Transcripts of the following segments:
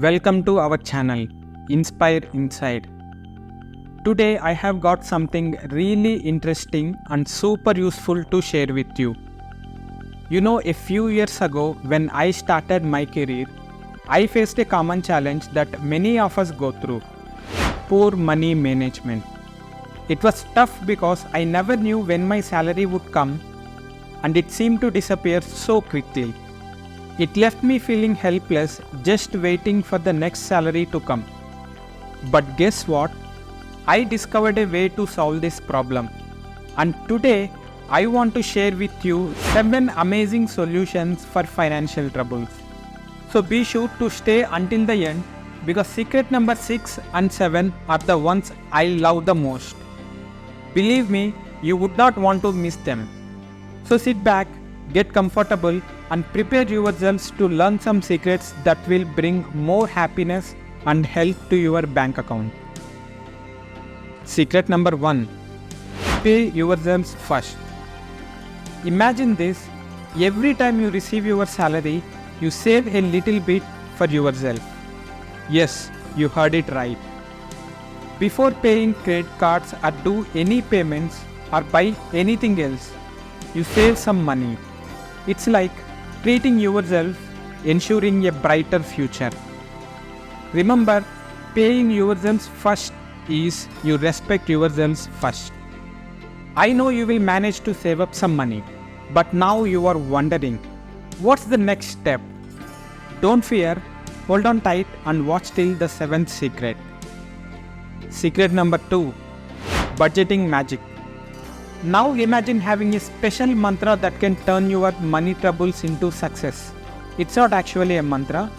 Welcome to our channel, Inspire Inside. Today I have got something really interesting and super useful to share with you. A few years ago when I started my career, I faced a common challenge that many of us go through: poor money management. It was tough because I never knew when my salary would come, and it seemed to disappear so quickly. It left me feeling helpless, just waiting for the next salary to come. But guess what? I discovered a way to solve this problem. And today, I want to share with you 7 amazing solutions for financial troubles. So be sure to stay until the end, because secret number 6 and 7 are the ones I love the most. Believe me, you would not want to miss them. So sit back, get comfortable, and prepare yourselves to learn some secrets that will bring more happiness and health to your bank account. Secret number 1. Pay yourselves first. Imagine this: every time you receive your salary, you save a little bit for yourself. Yes, you heard it right. Before paying credit cards or do any payments or buy anything else, you save some money. It's like treating yourself, ensuring a brighter future. Remember, paying yourselves first is you respect yourselves first. I know you will manage to save up some money, but now you are wondering, what's the next step? Don't fear, hold on tight and watch till the 7th secret. Secret number 2. Budgeting magic. Now imagine having a special mantra that can turn your money troubles into success. It's not actually a mantra,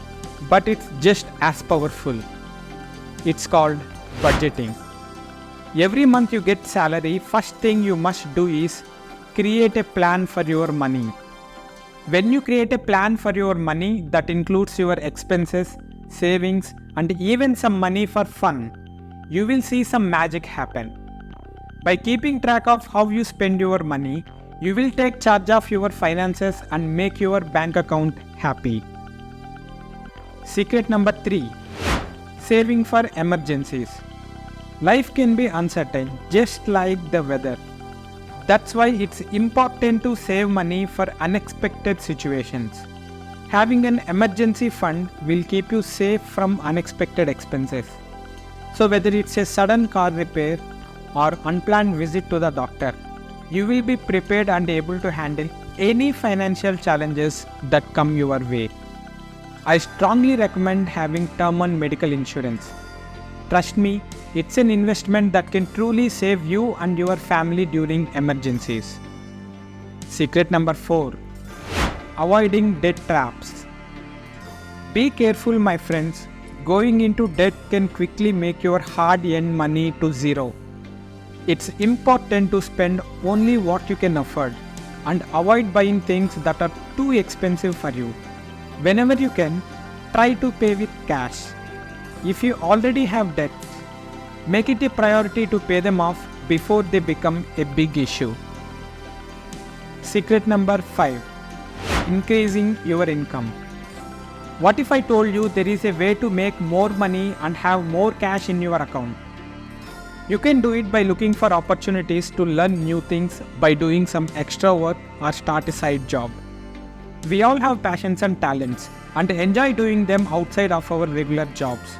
but it's just as powerful. It's called budgeting. Every month you get salary, first thing you must do is create a plan for your money. When you create a plan for your money that includes your expenses, savings, and even some money for fun, you will see some magic happen. By keeping track of how you spend your money, you will take charge of your finances and make your bank account happy. Secret number 3. Saving for emergencies. Life can be uncertain, just like the weather. That's why it's important to save money for unexpected situations. Having an emergency fund will keep you safe from unexpected expenses. So whether it's a sudden car repair or unplanned visit to the doctor, you will be prepared and able to handle any financial challenges that come your way. I strongly recommend having term and medical insurance. Trust me, it's an investment that can truly save you and your family during emergencies. Secret number 4. Avoiding debt traps. Be careful, my friends. Going into debt can quickly make your hard-earned money to zero. It's important to spend only what you can afford and avoid buying things that are too expensive for you. Whenever you can, try to pay with cash. If you already have debts, make it a priority to pay them off before they become a big issue. Secret number 5. Increasing your income. What if I told you there is a way to make more money and have more cash in your account? You can do it by looking for opportunities to learn new things, by doing some extra work or start a side job. We all have passions and talents and enjoy doing them outside of our regular jobs.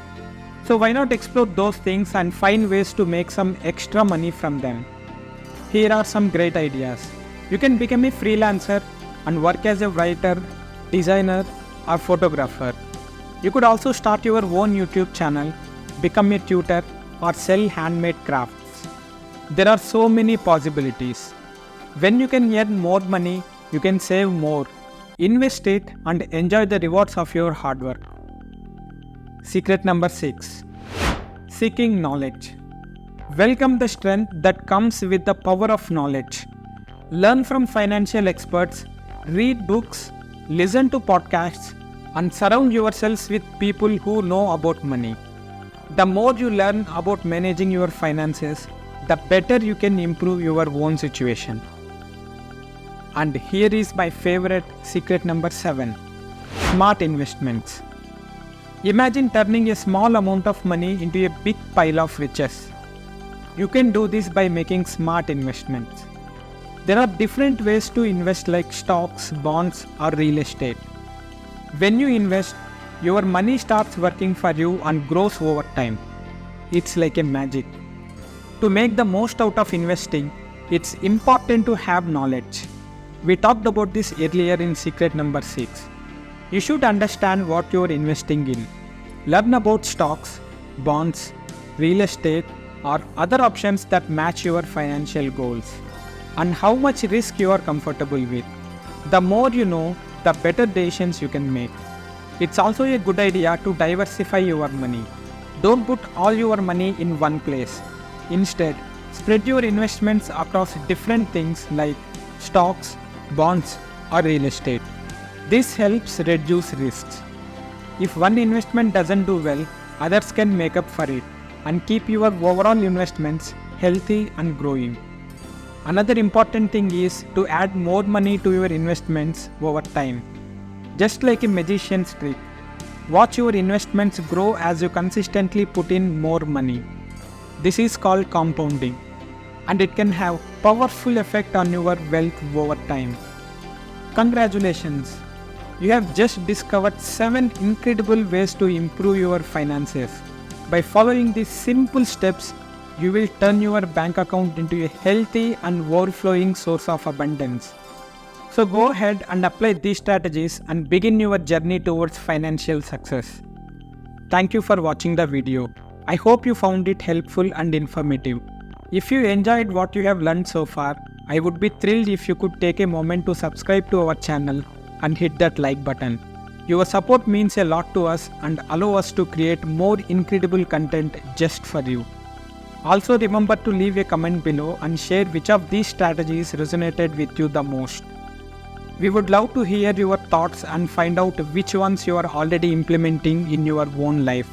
So why not explore those things and find ways to make some extra money from them? Here are some great ideas. You can become a freelancer and work as a writer, designer, or photographer. You could also start your own YouTube channel, become a tutor, or sell handmade crafts. There are so many possibilities. When you can earn more money, you can save more, invest it, and enjoy the rewards of your hard work. Secret number 6. Seeking knowledge. Welcome the strength that comes with the power of knowledge. Learn from financial experts, read books, listen to podcasts, and surround yourselves with people who know about money. The more you learn about managing your finances, the better you can improve your own situation. And here is my favorite secret number 7. Smart investments. Imagine turning a small amount of money into a big pile of riches. You can do this by making smart investments. There are different ways to invest like stocks, bonds or real estate. When you invest, your money starts working for you and grows over time. It's like a magic. To make the most out of investing, it's important to have knowledge. We talked about this earlier in secret number 6. You should understand what you're investing in. Learn about stocks, bonds, real estate, or other options that match your financial goals, and how much risk you are comfortable with. The more you know, the better decisions you can make. It's also a good idea to diversify your money. Don't put all your money in one place. Instead, spread your investments across different things like stocks, bonds, or real estate. This helps reduce risks. If one investment doesn't do well, others can make up for it and keep your overall investments healthy and growing. Another important thing is to add more money to your investments over time. Just like a magician's trick, watch your investments grow as you consistently put in more money. This is called compounding, and it can have powerful effect on your wealth over time. Congratulations! You have just discovered 7 incredible ways to improve your finances. By following these simple steps, you will turn your bank account into a healthy and overflowing source of abundance. So go ahead and apply these strategies and begin your journey towards financial success. Thank you for watching the video. I hope you found it helpful and informative. If you enjoyed what you have learned so far, I would be thrilled if you could take a moment to subscribe to our channel and hit that like button. Your support means a lot to us and allow us to create more incredible content just for you. Also remember to leave a comment below and share which of these strategies resonated with you the most. We would love to hear your thoughts and find out which ones you are already implementing in your own life.